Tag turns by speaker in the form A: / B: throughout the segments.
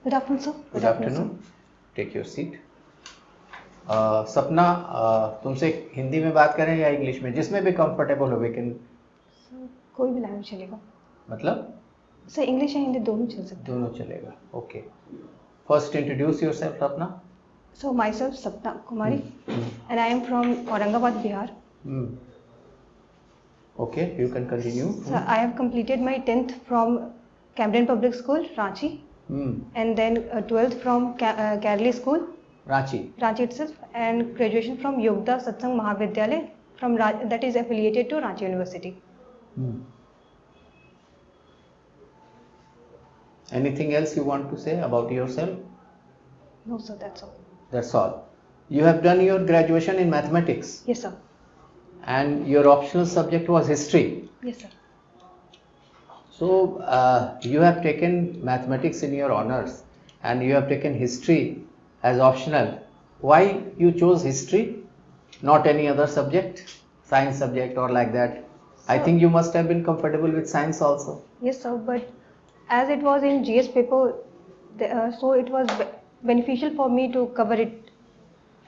A: Good afternoon, sir.
B: Good afternoon. Take your seat. सपना, तुमसे हिंदी में बात करें या इंग्लिश में, जिसमें भी कंफर्टेबल हो. We can.
A: सर कोई भी लैंग्वेज चलेगा.
B: मतलब
A: सर इंग्लिश या हिंदी दोनों चल सकते हैं.
B: दोनों चलेगा. ओके. फर्स्ट इंट्रोड्यूस योरसेल्फ सपना.
A: So myself Sapna Kumari and I am from Aurangabad, Bihar.
B: Okay, you can continue.
A: So I have completed my 10th from Camden Public School, Ranchi, and then 12th from Kerali School, Ranchi itself, and graduation from Yogda Satsang Mahavidyalaya from that is affiliated to Ranchi University.
B: Anything else you want to say about yourself?
A: No, sir, that's all.
B: That's all. You have done your graduation in mathematics.
A: Yes, sir.
B: And your optional subject was history.
A: Yes, sir.
B: So you have taken mathematics in your honors and you have taken history as optional. Why you chose history, not any other subject, science subject or like that? I think you must have been comfortable with science also.
A: Yes, sir, but as it was in GS paper, so it was beneficial for me to cover it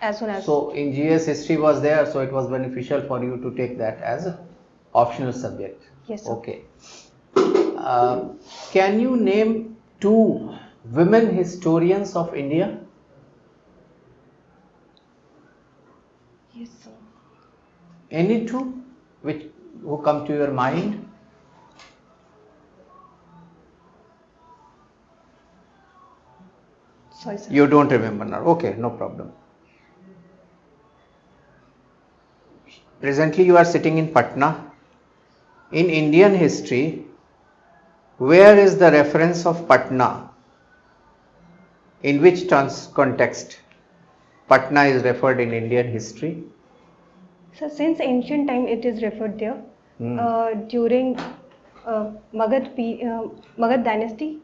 A: as soon as.
B: So in GS history was there, so it was beneficial for you to take that as an optional subject.
A: Yes, sir.
B: Okay. Can you name 2 women historians of India?
A: Yes, sir.
B: Any 2 who come to your mind?
A: Sorry, sir.
B: You don't remember now. Okay, no problem. Presently you are sitting in Patna. In Indian history, where is the reference of Patna? In which context Patna is referred in Indian history?
A: So since ancient time it is referred there. During Magad dynasty.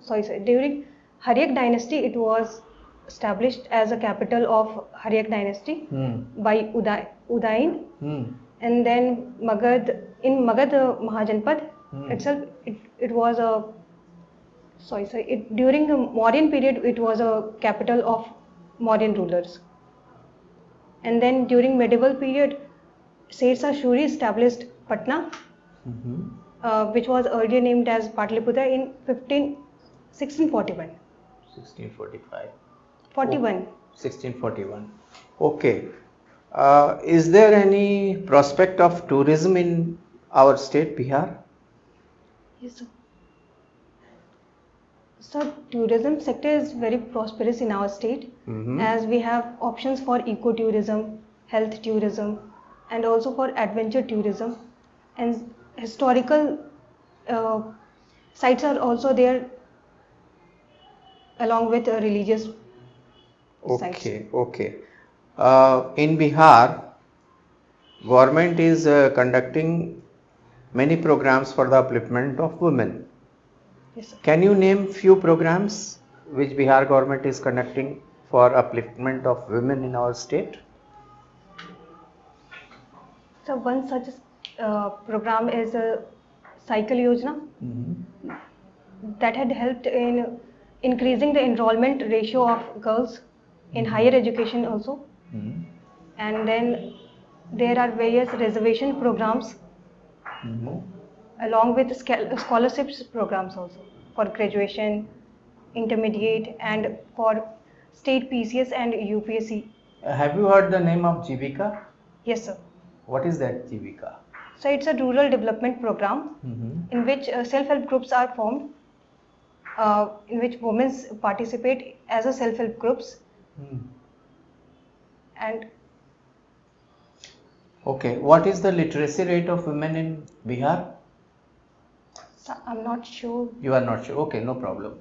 A: Sorry, sir. During Haryak dynasty, it was established as a capital of Haryak dynasty by Udayin. And then Magad Mahajanpad itself, it was a during the Mauryan period, it was a capital of Mauryan rulers. And then during medieval period, Sher Shah Suri established Patna, which was earlier named as Patliputra in 1641.
B: 1645.
A: 41.
B: 1641. Okay. Is there any prospect of tourism in our state, Bihar?
A: Yes, sir. So tourism sector is very prosperous in our state, as we have options for ecotourism, health tourism, and also for adventure tourism, and historical sites are also there along with religious sites.
B: Okay. In Bihar, government is conducting many programs for the upliftment of women.
A: Yes, sir.
B: Can you name few programs which Bihar government is conducting for upliftment of women in our state?
A: So one such program is a Cycle Yojana that had helped in increasing the enrollment ratio of girls in higher education also. And then there are various reservation programs along with scholarships programs also for graduation, intermediate, and for state PCS and UPSC.
B: Have you heard the name of Jivika?
A: Yes, sir.
B: What is that Jivika?
A: So it's a rural development program in which self-help groups are formed, in which women participate as a self-help groups. And
B: okay, what is the literacy rate of women in Bihar?
A: so I'm not sure.
B: You are not sure. Okay, no problem.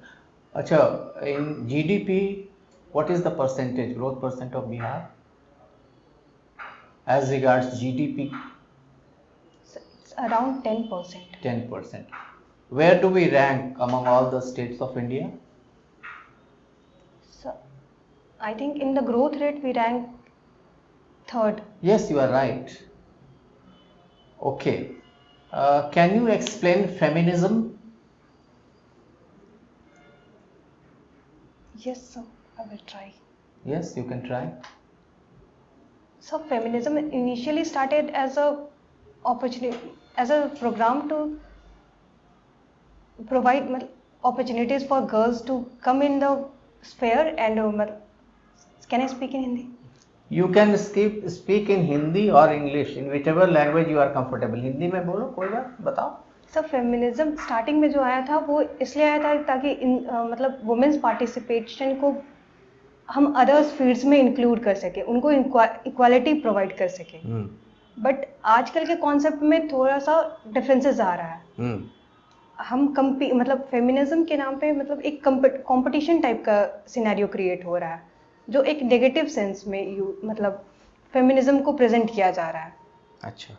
B: Acha, in GDP, what is the percentage, growth percent of Bihar as regards GDP?
A: So it's around 10%.
B: 10%. Where do we rank among all the states of India?
A: So I think in the growth rate we rank 3rd.
B: Yes, you are right. Okay. Can you explain feminism?
A: Yes, sir. I will try.
B: Yes, you can try.
A: So feminism initially started as a opportunity, as a program to provide opportunities for girls to come in the sphere and can I speak in Hindi?
B: You can speak in Hindi or English, in whichever language you are comfortable. Hindi में बोलो, कोई बात बताओ.
A: Sir feminism starting में जो आया था वो इसलिए आया था ताकि मतलब वुमेन्स पार्टिसिपेशन को हम अदर्स फील्ड्स में इंक्लूड कर सके, उनको इक्वालिटी प्रोवाइड कर सके. बट आजकल के कॉन्सेप्ट में थोड़ा सा डिफरेंसेस आ रहा है. हम मतलब फेमिनिज्म के नाम पे मतलब एक कंपटीशन टाइप का सिनेरियो क्रिएट हो रहा है जो एक नेगेटिव सेंस में मतलब फेमिनिज्म को प्रेजेंट किया जा रहा है.
B: अच्छा.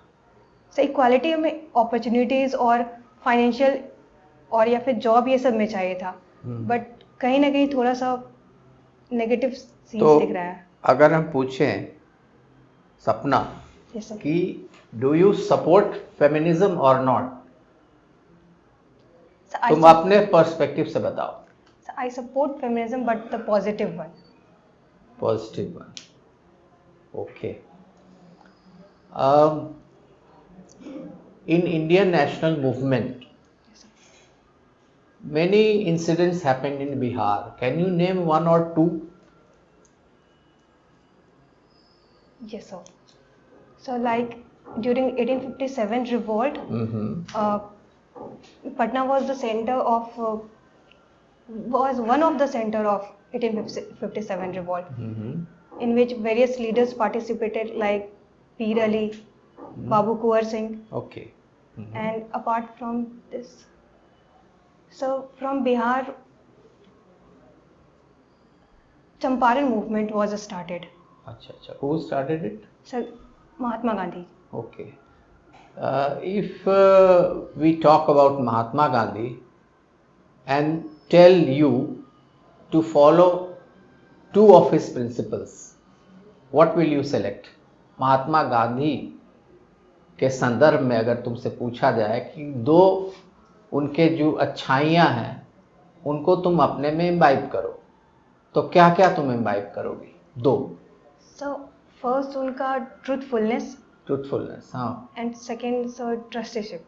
A: सो इक्वालिटी में अपॉर्चुनिटीज और फाइनेंशियल और या फिर जॉब ये सब में चाहिए था, बट कहीं ना कहीं थोड़ा सा नेगेटिव सीन्स दिख रहा है.
B: अगर हम पूछें सपना
A: yes,
B: कि डू यू सपोर्ट फेमिनिज्म और नॉट, तुम अपने पर्सपेक्टिव से बताओ.
A: I support feminism but the positive one.
B: Positive one. Okay. In Indian national movement, many incidents happened in Bihar. Can you name one or two?
A: Yes, sir. So, like during 1857 revolt, Patna was the center of was one of the center of 1857 revolt, in which various leaders participated like Peer Ali, Babu Kuwar Singh.
B: Okay.
A: And apart from this, so from Bihar, Champaran movement was started.
B: Acha. Who started it?
A: Sir, Mahatma Gandhi.
B: Okay. If we talk about Mahatma Gandhi and tell you to follow two of his principles, what will you select? Mahatma Gandhi के संदर्भ में अगर तुमसे पूछा जाए कि दो उनके जो अच्छाइयाँ हैं उनको तुम अपने में इम्बाइब करो, तो क्या क्या तुम इम्बाइब करोगे? दो.
A: So first उनका truthfulness.
B: हाँ.
A: And second sir trusteeship.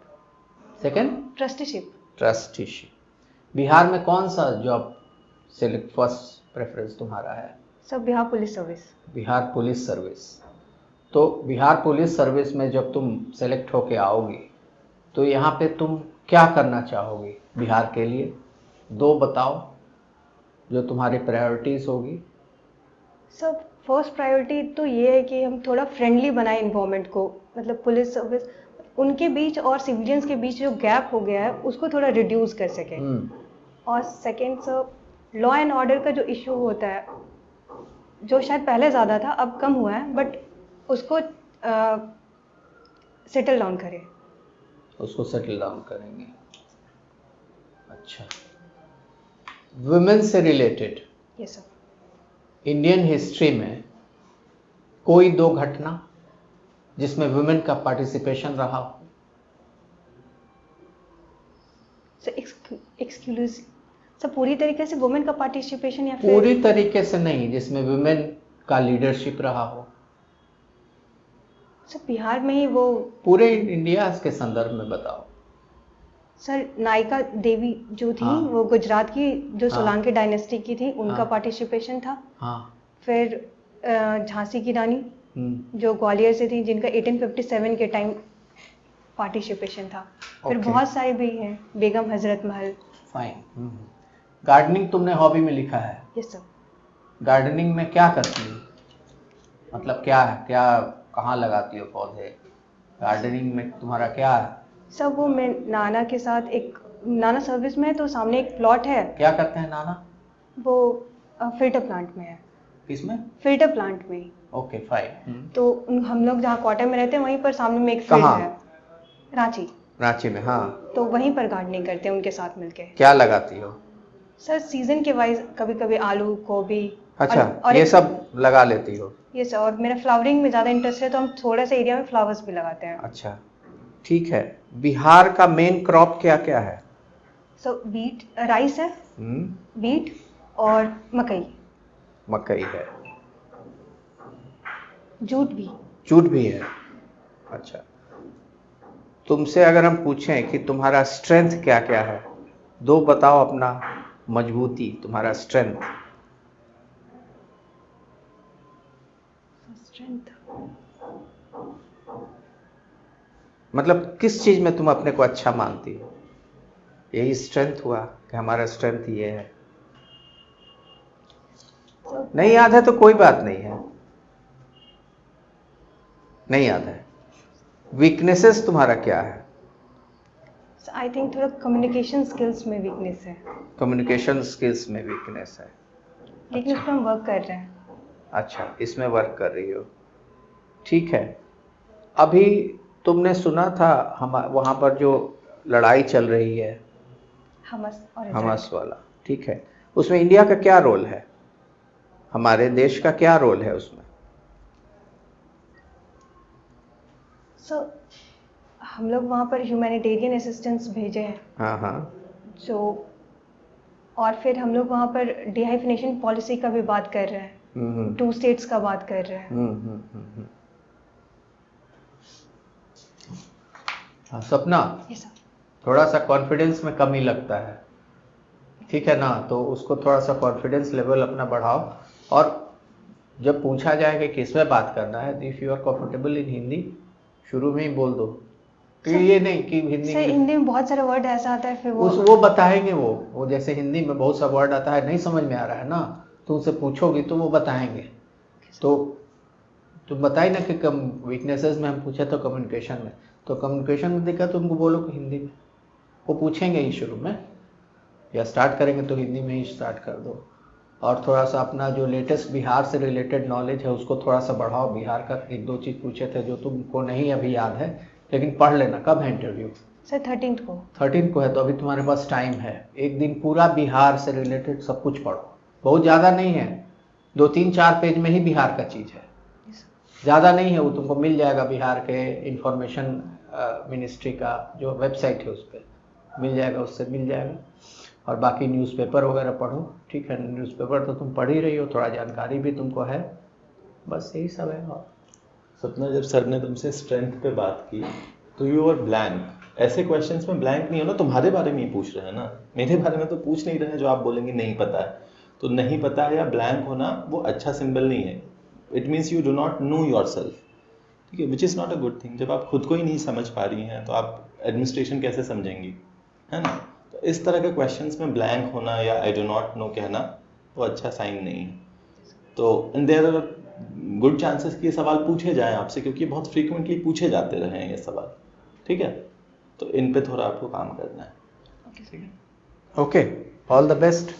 B: Second?
A: Trusteeship.
B: Bihar में कौन सा जॉब सिलेक्ट फर्स्ट प्रेफरेंस तुम्हारा है?
A: Sir Bihar police service.
B: Bihar police service. तो बिहार पुलिस सर्विस में जब तुम सेलेक्ट होके आओगी तो यहाँ पे तुम क्या करना चाहोगी बिहार के लिए? दो बताओ जो तुम्हारी प्रायोरिटीज होगी.
A: सर फर्स्ट प्रायोरिटी तो ये है कि हम थोड़ा फ्रेंडली बनाए इन्वायरमेंट को, मतलब पुलिस सर्विस उनके बीच और सिविलियंस के बीच जो गैप हो गया है उसको थोड़ा रिड्यूस कर सके. और second sir law and order का जो इशू होता है जो शायद पहले ज़्यादा था अब कम हुआ है, बट उसको सेटल डाउन करें.
B: उसको सेटल डाउन करेंगे. अच्छा. वुमेन से related
A: yes sir.
B: Indian history में कोई दो घटना जिसमें वुमेन का पार्टिसिपेशन रहा हो?
A: एक्सक्लूसिव सर पूरी तरीके से वुमेन का पार्टिसिपेशन या फिर
B: पूरी तरीके से नहीं, जिसमें वुमेन का लीडरशिप रहा हो?
A: सर बिहार में ही वो
B: पूरे इंडिया के संदर्भ में बताओ.
A: सर नायिका देवी जो थी वो गुजरात की जो सोलंकी डायनेस्टी की थी उनका पार्टिसिपेशन था. फिर झांसी की रानी जो ग्वालियर से थी जिनका 1857 के टाइम पार्टिसिपेशन था. फिर बहुत सारे भी हैं, बेगम हजरत महल.
B: फाइन. गार्डनिंग तुमने हॉबी में लिखा है?
A: Yes sir.
B: गार्डनिंग में क्या करती हो? मतलब क्या है, क्या कहाँ लगाती हो पौधे? गार्डनिंग में तुम्हारा क्या है?
A: सर वो मैं नाना के साथ एक नाना सर्विस में है तो सामने एक प्लॉट है.
B: क्या करते हैं नाना?
A: वो फिल्टर प्लांट में है.
B: किसमें?
A: फिल्टर प्लांट में.
B: Okay fine.
A: तो हम लोग जहाँ क्वार्टर में रहते हैं वहीं पर सामने में एक फील्ड है. रांची में. हाँ. तो वहीं पर गार्डनिंग करते हैं उनके साथ मिलके.
B: क्या लगाती हो?
A: सर सीजन के वाइज कभी कभी आलू, गोभी.
B: अच्छा. और ये सब लगा लेती हो?
A: ये सर. और मेरा फ्लावरिंग में ज़्यादा इंटरेस्ट है तो हम थोड़ा सा एरिया में फ्लावर्स भी लगाते हैं.
B: अच्छा ठीक है. बिहार का मेन क्रॉप क्या क्या है?
A: सो वीट, राइस है. वीट, और मकई।
B: मकई है।
A: जूट भी।
B: जूट भी है। अच्छा, तुमसे अगर हम पूछें कि तुम्हारा स्ट्रेंथ क्या क्या है, दो बताओ अपना मजबूती, तुम्हारा स्ट्रेंथ।
A: स्ट्रेंथ
B: मतलब किस चीज में तुम अपने को अच्छा मानती हो? यही स्ट्रेंथ हुआ कि हमारा स्ट्रेंथ ये है। नहीं याद है तो कोई बात नहीं है, नहीं याद है। वीकनेसेस तुम्हारा क्या है?
A: आई थिंक थोड़ा कम्युनिकेशन स्किल्स में वीकनेस है,
B: कम्युनिकेशन स्किल्स में वीकनेस है।
A: लेकिन उस पर हम वर्क कर रहे हैं।
B: अच्छा, इसमें वर्क कर रही हो, ठीक है। अभी तुमने सुना था हम वहां पर जो लड़ाई चल रही है
A: हमस और
B: हमास वाला, ठीक है, उसमें इंडिया का क्या रोल है? हमारे देश का क्या रोल है उसमें?
A: हम लोग वहाँ पर ह्यूमैनिटेरियन असिस्टेंस भेजे हैं।
B: हाँ हाँ।
C: जो और फिर हम लोग वहाँ पर डिहाइफिनेशन पॉलिसी का भी बात कर रहे हैं, 2 स्टेट्स का बात कर रहे हैं।
B: हाँ सपना,
A: Yes, sir.
B: थोड़ा सा कॉन्फिडेंस में कमी लगता है, ठीक है ना? तो उसको थोड़ा सा कॉन्फिडेंस लेवल अपना बढ़ाओ, और जब पूछा जाए कि किस में बात करना है, if you are comfortable in Hindi, शुरू में ही बोल दो कि ये नहीं कि हिंदी
A: सर हिंदी में बहुत सारे वर्ड ऐसा आता है, फिर
B: वो बताएंगे। वो जैसे हिंदी में बहुत सा वर्ड आता है, नहीं समझ में आ रहा है ना, तो उनसे पूछोगी तो वो बताएंगे। तो तुम बताई ना कि कम वीकनेसेस में हम पूछे तो कम्युनिकेशन में, तो कम्युनिकेशन में देखा तो उनको बोलो कि हिंदी में, वो पूछेंगे ही शुरू में, या स्टार्ट करेंगे तो हिंदी में ही स्टार्ट कर दो। और थोड़ा सा अपना जो लेटेस्ट बिहार से रिलेटेड नॉलेज है उसको थोड़ा सा बढ़ाओ। बिहार का 1-2 चीज़ पूछे थे जो तुमको नहीं अभी याद है, लेकिन पढ़ लेना। कब है इंटरव्यू?
A: सर 13th को।
B: 13 को है, तो अभी तुम्हारे पास टाइम है, एक दिन पूरा बिहार से रिलेटेड सब कुछ पढ़ो। बहुत ज़्यादा नहीं है, 2-3-4 पेज में ही बिहार का चीज़ है, ज़्यादा नहीं है। वो तुमको मिल जाएगा, बिहार के इंफॉर्मेशन मिनिस्ट्री का जो वेबसाइट है उस पर मिल जाएगा, उससे मिल जाएगा। और बाकी न्यूज़पेपर वगैरह पढ़ो, ठीक है? न्यूज़पेपर तो तुम पढ़ ही रही हो, थोड़ा जानकारी भी तुमको है, बस यही सब है। और
D: सपना, जब सर ने तुमसे स्ट्रेंथ पे बात की तो यू आर ब्लैंक। ऐसे क्वेश्चंस में ब्लैंक नहीं होना, तुम्हारे बारे में ही पूछ रहे हैं ना, मेरे बारे में तो पूछ नहीं रहे हैं जो आप बोलेंगे नहीं पता है। तो नहीं पता है या ब्लैंक होना वो अच्छा सिंबल नहीं है। It means you do not know your self, ठीक है, which is not a good thing. जब आप खुद को ही नहीं समझ पा रही हैं तो आप एडमिनिस्ट्रेशन कैसे समझेंगी, है ना? तो इस तरह के क्वेश्चंस में ब्लैंक होना या आई डू नॉट नो कहना वो अच्छा साइन नहीं है। तो in there are good chances कि ये सवाल पूछे जाएं आपसे, क्योंकि बहुत फ्रीक्वेंटली पूछे जाते रहे हैं ये सवाल, ठीक है? तो इन पे थोड़ा आपको काम करना है।
B: Okay, all the best.